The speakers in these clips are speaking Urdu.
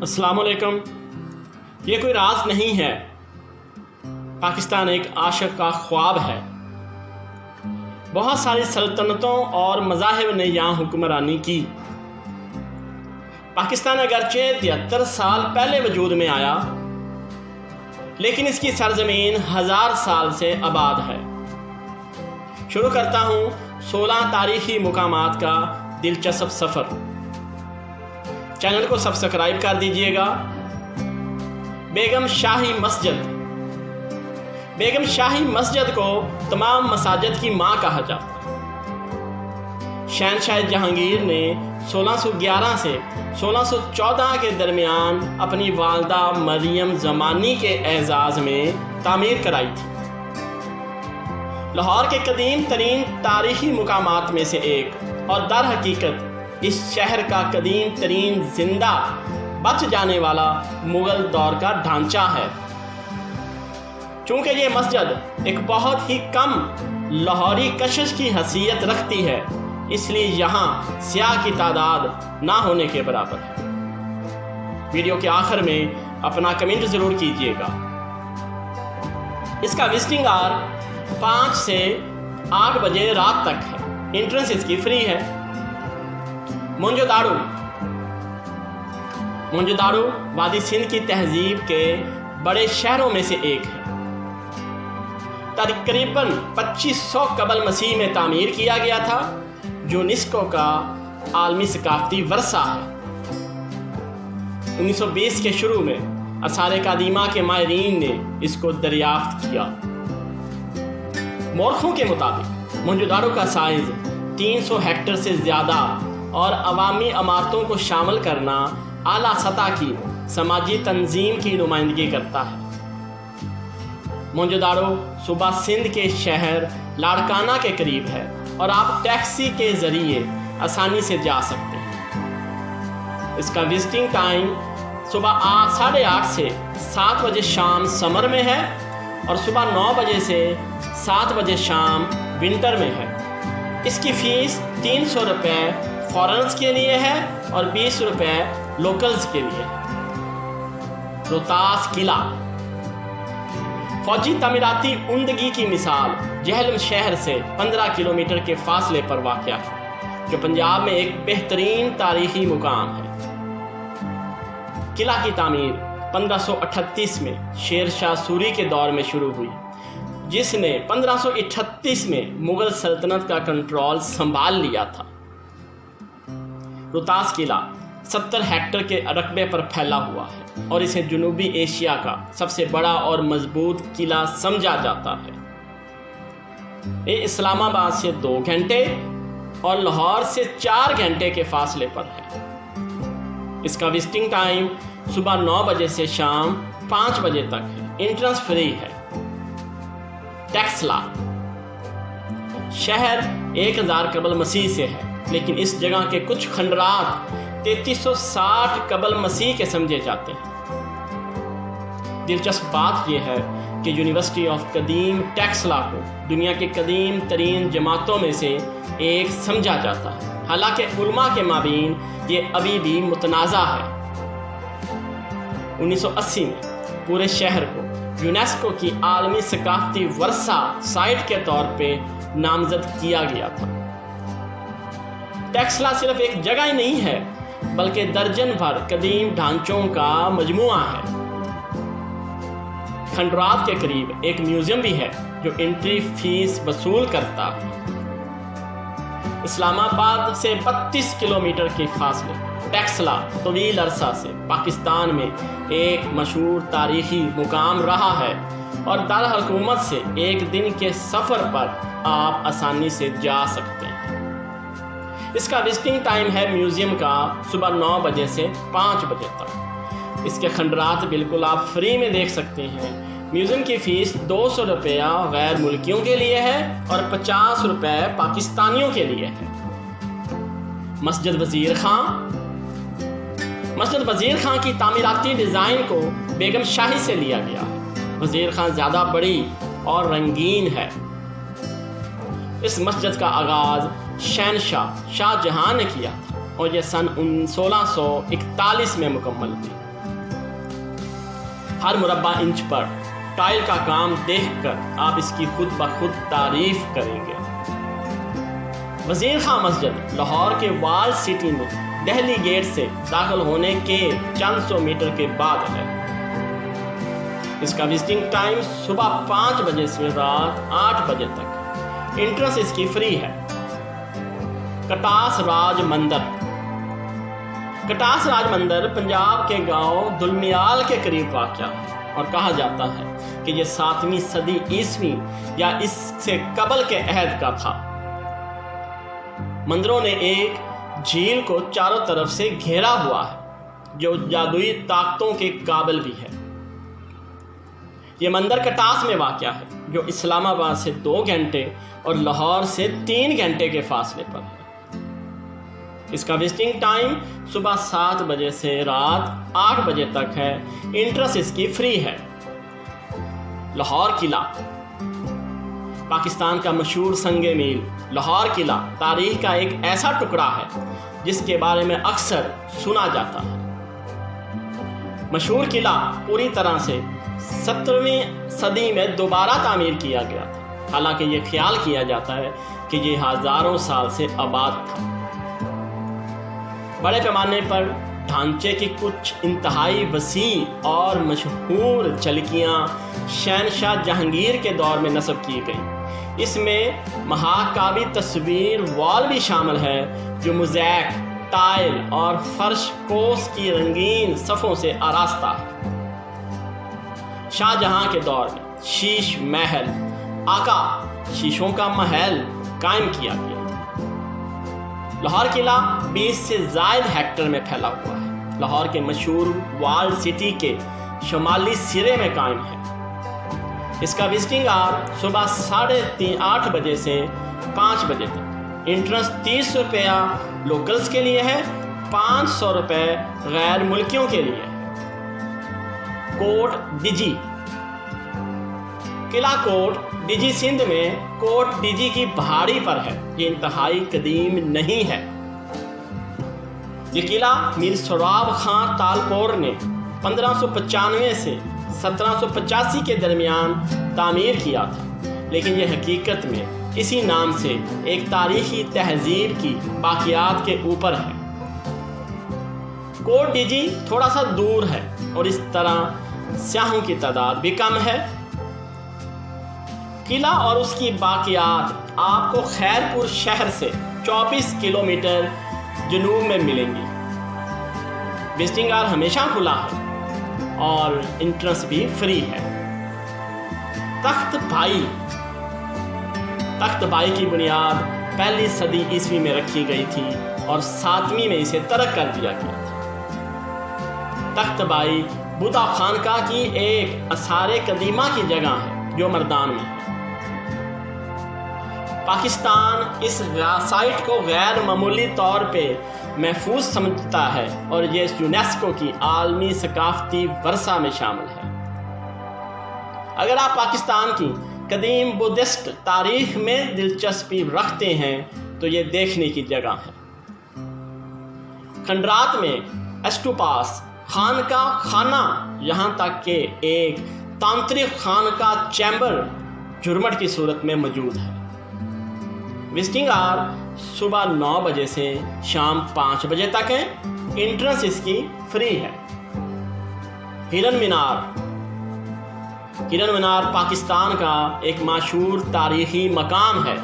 السلام علیکم۔ یہ کوئی راز نہیں ہے، پاکستان ایک عاشق کا خواب ہے۔ بہت ساری سلطنتوں اور مذاہب نے یہاں حکمرانی کی۔ پاکستان اگرچہ 73 سال پہلے وجود میں آیا، لیکن اس کی سرزمین 1000 سال سے آباد ہے۔ شروع کرتا ہوں 16 تاریخی مقامات کا دلچسپ سفر۔ چینل کو سبسکرائب کر دیجئے گا۔ بیگم شاہی مسجد۔ بیگم شاہی مسجد کو تمام مساجد کی ماں کہا جاتا ہے۔ شہنشاہ جہانگیر نے 1611 سے 1614 کے درمیان اپنی والدہ مریم زمانی کے اعزاز میں تعمیر کرائی تھی۔ لاہور کے قدیم ترین تاریخی مقامات میں سے ایک اور در حقیقت اس شہر کا قدیم ترین زندہ بچ جانے والا مغل دور کا ڈھانچہ ہے۔ چونکہ یہ مسجد ایک بہت ہی کم لاہوری کشش کی حیثیت رکھتی ہے، اس لیے یہاں سیاح کی تعداد نہ ہونے کے برابر ہے۔ ویڈیو کے آخر میں اپنا کمنٹ ضرور کیجیے گا۔ اس کا وزٹنگ آور 5 سے 8 بجے رات تک ہے۔ انٹرنس اس کی فری ہے۔ موئنجو داڑو وادی سندھ کی تہذیب کے بڑے شہروں میں سے ایک ہے۔ تقریباً 2500 قبل مسیح میں تعمیر کیا گیا تھا، جو یونیسکو کا عالمی ثقافتی ورثہ ہے۔ 1920 کے شروع میں آثار قدیمہ کے ماہرین نے اس کو دریافت کیا۔ مورخوں کے مطابق موئنجو داڑو کا سائز 300 ہیکٹر سے زیادہ اور عوامی عمارتوں کو شامل کرنا اعلیٰ سطح کی سماجی تنظیم کی نمائندگی کرتا ہے۔ موئنجو داڑو صوبہ سندھ کے شہر لاڑکانہ کے قریب ہے اور آپ ٹیکسی کے ذریعے آسانی سے جا سکتے ہیں۔ اس کا وزٹنگ ٹائم صبح 8:30 سے 7 بجے شام سمر میں ہے اور صبح 9 بجے سے 7 بجے شام ونٹر میں ہے۔ اس کی فیس 300 روپے فارنرز کے لیے ہے اور 20 روپے لوکلز کے لیے ہے۔ روہتاس قلعہ فوجی تعمیراتی عمدگی کی مثال جہلم شہر سے 15 کلومیٹر کے فاصلے پر واقع ہے، جو پنجاب میں ایک بہترین تاریخی مقام ہے۔ قلعہ کی تعمیر 1538 میں شیر شاہ سوری کے دور میں شروع ہوئی، جس نے 1538 میں مغل سلطنت کا کنٹرول سنبھال لیا تھا۔ روہتاس قلعہ 70 ہیکٹر کے رقبے پر پھیلا ہوا ہے اور اسے جنوبی ایشیا کا سب سے بڑا اور مضبوط قلعہ سمجھا جاتا ہے۔ یہ اسلام آباد سے 2 گھنٹے اور لاہور سے 4 گھنٹے کے فاصلے پر ہے۔ اس کا وزٹنگ ٹائم صبح 9 بجے سے شام 5 بجے تک ہے۔ انٹرنس فری ہے۔ ٹیکسلا شہر 1000 قبل مسیح سے ہے، لیکن اس جگہ کے کچھ کھنڈرات 3360 قبل مسیح کے سمجھے جاتے ہیں۔ دلچسپ بات یہ ہے کہ یونیورسٹی آف قدیم ٹیکسلا کو دنیا کی قدیم ترین جماعتوں میں سے ایک سمجھا جاتا ہے، حالانکہ علماء کے مابین یہ ابھی بھی متنازع ہے۔ 1980 میں پورے شہر کو یونیسکو کی عالمی ثقافتی ورثہ سائٹ کے طور پہ نامزد کیا گیا تھا۔ ٹیکسلا صرف ایک جگہ ہی نہیں ہے، بلکہ درجن بھر قدیم ڈھانچوں کا مجموعہ ہے۔ کھنڈرات کے قریب ایک میوزیم بھی ہے جو انٹری فیس وصول کرتا ہے۔ اسلام آباد سے 32 کلومیٹر کے فاصلے ٹیکسلا طویل عرصہ سے پاکستان میں ایک مشہور تاریخی مقام رہا ہے اور دارالحکومت سے 1 دن کے سفر پر آپ آسانی سے جا سکتے ہیں۔ اس کا وزٹنگ ٹائم ہے میوزیم کا صبح 9 بجے سے 5 بجے تک۔ اس کے کھنڈرات بالکل آپ فری میں دیکھ سکتے ہیں۔ میوزیم کی فیس 200 روپیہ غیر ملکیوں کے لیے ہے اور 50 روپے پاکستانیوں کے لیے ہے۔ مسجد وزیر خان کی تعمیراتی ڈیزائن کو بیگم شاہی سے لیا گیا ہے۔ وزیر خان زیادہ بڑی اور رنگین ہے۔ اس مسجد کا آغاز شہنشاہ شاہ جہاں نے کیا تھا اور یہ سن 1641 میں مکمل ہوئی۔ ہر مربع انچ پر ٹائل کا کام دیکھ کر آپ اس کی خود بخود تعریف کریں گے۔ وزیر خان مسجد لاہور کے وال سٹی میں دہلی گیٹ سے داخل ہونے کے چند سو میٹر کے بعد ہے۔ اس کا وزٹنگ ٹائم صبح 5 بجے سے رات 8 بجے تک۔ انٹرنس اس کی فری ہے۔ کٹاس راج مندر۔ کٹاس راج مندر پنجاب کے گاؤں دلمیال کے قریب واقع ہے اور کہا جاتا ہے کہ یہ 7ویں صدی عیسوی یا اس سے قبل کے عہد کا تھا۔ مندروں نے ایک جھیل کو چاروں طرف سے گھیرا ہوا ہے جو جادوئی طاقتوں کے قابل بھی ہے۔ یہ مندر کٹاس میں واقع ہے جو اسلام آباد سے 2 گھنٹے اور لاہور سے 3 گھنٹے کے فاصلے پر ہے۔ اس کا وزٹنگ ٹائم صبح 7 بجے سے رات 8 بجے تک ہے۔ انٹرنس اس کی فری ہے۔ لاہور قلعہ۔ پاکستان کا مشہور سنگ میل لاہور قلعہ تاریخ کا ایک ایسا ٹکڑا ہے جس کے بارے میں اکثر سنا جاتا ہے۔ مشہور قلعہ پوری طرح سے 17ویں صدی میں دوبارہ تعمیر کیا گیا تھا، حالانکہ یہ خیال کیا جاتا ہے کہ یہ ہزاروں سال سے آباد تھا۔ بڑے پیمانے پر ڈھانچے کی کچھ انتہائی وسیع اور مشہور جھلکیاں شہنشاہ جہانگیر کے دور میں نصب کی گئیں۔ اس میں مہاکاوی تصویر وال بھی شامل ہے جو موزیک، ٹائل اور فرش کوس کی رنگین صفوں سے آراستہ ہے۔ شاہ جہاں کے دور میں شیش محل، آقا شیشوں کا محل قائم کیا گیا۔ لاہور قلعہ 20 سے زائد ہیکٹر میں پھیلا ہوا ہے۔ لاہور کے مشہور وال سٹی کے شمالی سرے میں قائم ہے۔ اس کا وزٹنگ آور صبح 8:30 بجے سے 5 بجے تک۔ انٹرنس 30 روپیہ لوکلز کے لیے ہے، 500 روپے غیر ملکیوں کے لیے۔ کوٹ ڈیجی۔ قلعہ کوٹ ڈیجی سندھ میں کوٹ ڈیجی کی پہاڑی پر ہے۔ یہ انتہائی قدیم نہیں ہے۔ یہ قلعہ میر سراب خان تالپور نے 1595 سے 1785 کے درمیان تعمیر کیا تھا، لیکن یہ حقیقت میں اسی نام سے ایک تاریخی تہذیب کی باقیات کے اوپر ہے۔ کوٹ ڈیجی تھوڑا سا دور ہے اور اس طرح سیاحوں کی تعداد بھی کم ہے۔ قلعہ اور اس کی باقیات آپ کو خیرپور شہر سے 24 کلومیٹر جنوب میں ملیں گی۔ وزٹنگ آور ہمیشہ کھلا ہے اور انٹرنس بھی فری ہے۔ تخت بھائی۔ تخت بھائی کی بنیاد 1 صدی عیسوی میں رکھی گئی تھی اور 7ویں میں اسے ترک کر دیا گیا تھا۔ تخت بھائی بودھا خانقاہ کی ایک آثار قدیمہ کی جگہ ہے جو مردان میں ہے۔ پاکستان اس سائٹ کو غیر معمولی طور پہ محفوظ سمجھتا ہے اور یہ یونیسکو کی عالمی ثقافتی ورثہ میں شامل ہے۔ اگر آپ پاکستان کی قدیم بدھسٹ تاریخ میں دلچسپی رکھتے ہیں تو یہ دیکھنے کی جگہ ہے۔ کھنڈرات میں اسٹوپاس خانقاہ خانہ، یہاں تک کہ ایک تانترک خانقاہ چیمبر جھرمٹ کی صورت میں موجود ہے۔ وزٹنگ آور صبح 9 بجے سے شام 5 بجے تک ہے۔ انٹرنس اس کی فری ہے۔ ہرن مینار۔ ہرن مینار پاکستان کا ایک مشہور تاریخی مقام ہے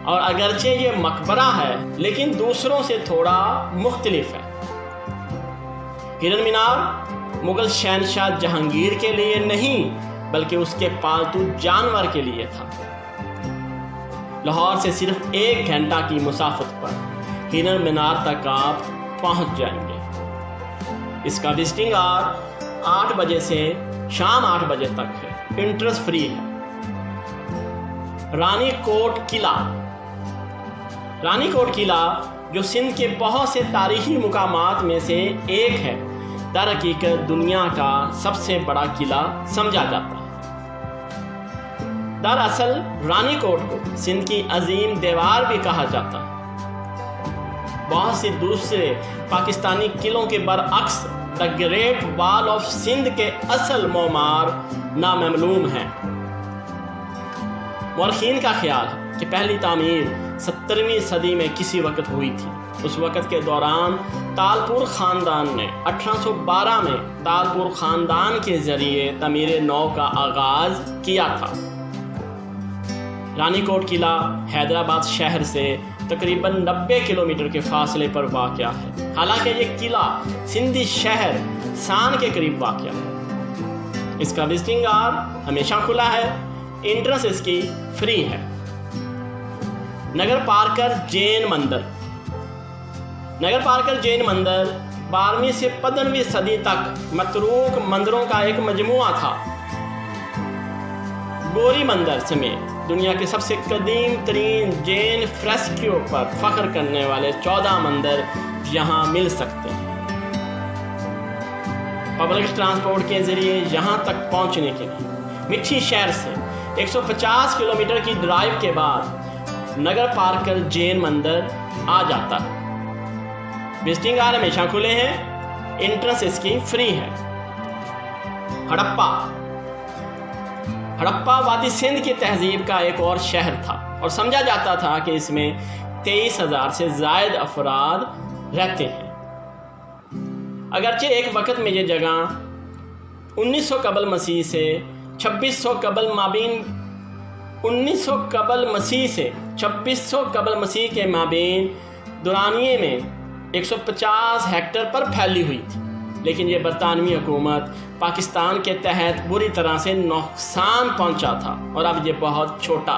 اور اگرچہ یہ مقبرہ ہے لیکن دوسروں سے تھوڑا مختلف ہے۔ ہرن مینار مغل شہنشاہ جہانگیر کے لیے نہیں بلکہ اس کے پالتو جانور کے لیے تھا۔ لاہور سے صرف 1 گھنٹہ کی مسافت پر ہرن مینار تک آپ پہنچ جائیں گے۔ اس کا وزٹنگ آور 8 بجے سے شام 8 بجے تک ہے۔ انٹرنس فری ہے۔ رانی کوٹ قلعہ۔ رانی کوٹ قلعہ جو سندھ کے بہت سے تاریخی مقامات میں سے ایک ہے، در حقیقت دنیا کا سب سے بڑا قلعہ سمجھا جاتا ہے۔ دراصل رانی کوٹ کو سندھ کی عظیم دیوار بھی کہا جاتا ہے۔ بہت سے دوسرے پاکستانی قلعوں کے برعکس دا گریٹ وال آف سندھ کے اصل معمار نامعلوم ہیں۔ مورخین کا خیال ہے کہ پہلی تعمیر 17ویں صدی میں کسی وقت ہوئی تھی۔ اس وقت کے دوران تالپور خاندان نے 1812 میں تالپور خاندان کے ذریعے تعمیر نو کا آغاز کیا تھا۔ رانی کوٹ قلعہ حیدرآباد شہر سے تقریباً 90 کلومیٹر کے فاصلے پر واقع ہے، حالانکہ یہ قلعہ سندھی شہر سان کے قریب واقع ہے۔ اس کا وزٹنگ آور ہمیشہ کھلا ہے، انٹرنس اس کی فری ہے۔ نگر پارکر جین مندر 12ویں سے 15ویں صدی تک متروک مندروں کا ایک مجموعہ تھا۔ گوری مندر سمیت دنیا کے سب سے قدیم ترین جین فریسکیو پر فخر کرنے والے 14 مندر یہاں مل سکتے ہیں۔ پبلک ٹرانسپورٹ کے ذریعے یہاں تک پہنچنے کے لیے مٹھی شہر سے 150 کلومیٹر کی ڈرائیو کے بعد نگر پارکر جین مندر آ جاتا ہے۔ وزٹنگ آور ہمیشہ کھلے ہیں، انٹرنس اس کی فری ہے۔ ہڑپا وادی سندھ کی تہذیب کا ایک اور شہر تھا اور سمجھا جاتا تھا کہ اس میں 23,000 سے زائد افراد رہتے ہیں۔ اگرچہ ایک وقت میں یہ جگہ 1900 قبل مسیح سے 2600 قبل مسیح کے مابین دورانیے میں 150 ہیکٹر پر پھیلی ہوئی تھی، لیکن یہ برطانوی حکومت پاکستان کے تحت بری طرح سے نقصان پہنچا تھا اور اب یہ بہت چھوٹا۔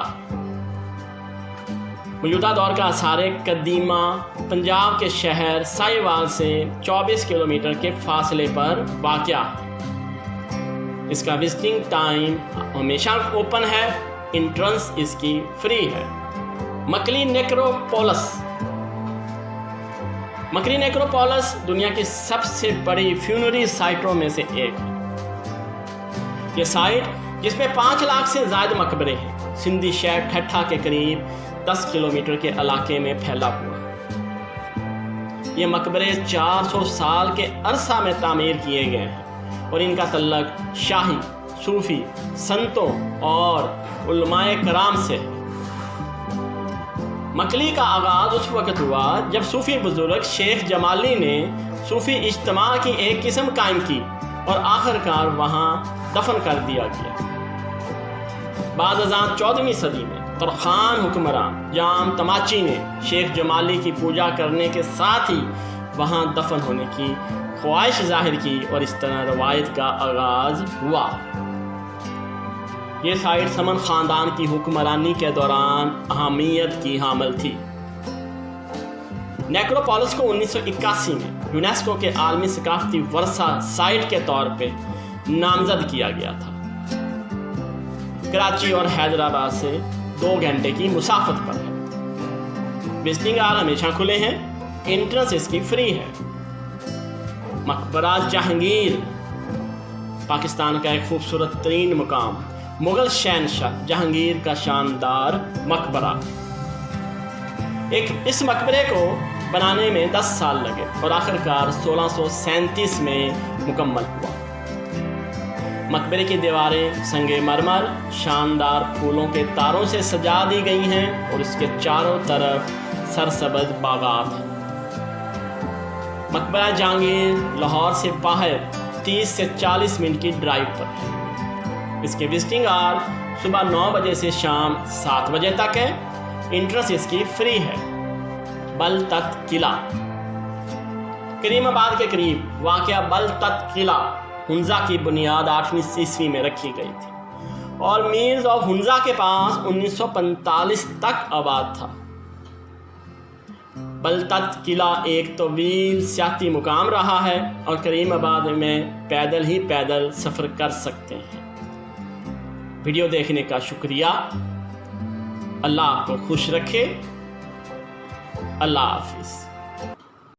موجودہ دور کا آثار قدیمہ پنجاب کے شہر سائیوال سے 24 کلومیٹر کے فاصلے پر واقع ہے۔ اس کا وزٹنگ ٹائم ہمیشہ اوپن ہے، انٹرنس اس کی فری ہے۔ مکلی نیکروپولس دنیا کی سب سے بڑی فیونری سائٹوں میں سے ایک ہے۔ یہ سائٹ جس میں 5 لاکھ سے زائد مقبرے ہیں، سندھی شہر ٹھٹھا کے قریب 10 کلومیٹر کے علاقے میں پھیلا ہوا ہے۔ یہ مقبرے 400 سال کے عرصہ میں تعمیر کیے گئے ہیں اور ان کا تعلق شاہی، صوفی، سنتوں اور علماء کرام سے ہے۔ مکلی کا آغاز اس وقت ہوا جب صوفی بزرگ شیخ جمالی نے صوفی اجتماع کی ایک قسم قائم کی اور آخر کار وہاں دفن کر دیا گیا۔ بعد ازاں 14ویں صدی میں ترخان حکمران جام تماچی نے شیخ جمالی کی پوجا کرنے کے ساتھ ہی وہاں دفن ہونے کی خواہش ظاہر کی اور اس طرح روایت کا آغاز ہوا۔ یہ سائٹ سمن خاندان کی حکمرانی کے دوران اہمیت کی حامل تھی۔ نیکروپولس کو 1981 میں یونیسکو کے عالمی ثقافتی ورثہ سائٹ کے طور پہ نامزد کیا گیا تھا۔ کراچی اور حیدرآباد سے 2 گھنٹے کی مسافت پر ہے۔ وزٹنگ آور ہمیشہ کھلے ہیں، انٹرنس اس کی فری ہے۔ مقبرہ جہانگیر پاکستان کا ایک خوبصورت ترین مقام، مغل شہنشاہ جہانگیر کا شاندار مقبرہ۔ اس مقبرے کو بنانے میں 10 سال لگے اور آخرکار 1637 میں مکمل ہوا۔ مقبرے کی دیواریں سنگ مرمر شاندار پھولوں کے تاروں سے سجا دی گئی ہیں اور اس کے چاروں طرف سرسبز باغات ہیں۔ مقبرہ جہانگیر لاہور سے باہر 30 سے 40 منٹ کی ڈرائیو پر ہے۔ اس کے وزٹنگ آور صبح 9 بجے سے شام 7 بجے تک ہے، انٹرنس اس کی فری ہے۔ بل تخت قلعہ کریم آباد کے قریب واقع بل تخت قلعہ ہنزا کی بنیاد 8ویں عیسوی میں رکھی گئی تھی اور میرز آف ہنزا کے پاس 1945 تک آباد تھا۔ بل تخت قلعہ ایک طویل سیاحتی مقام رہا ہے اور کریم آباد میں پیدل سفر کر سکتے ہیں۔ ویڈیو دیکھنے کا شکریہ۔ اللہ آپ کو خوش رکھے۔ اللہ حافظ۔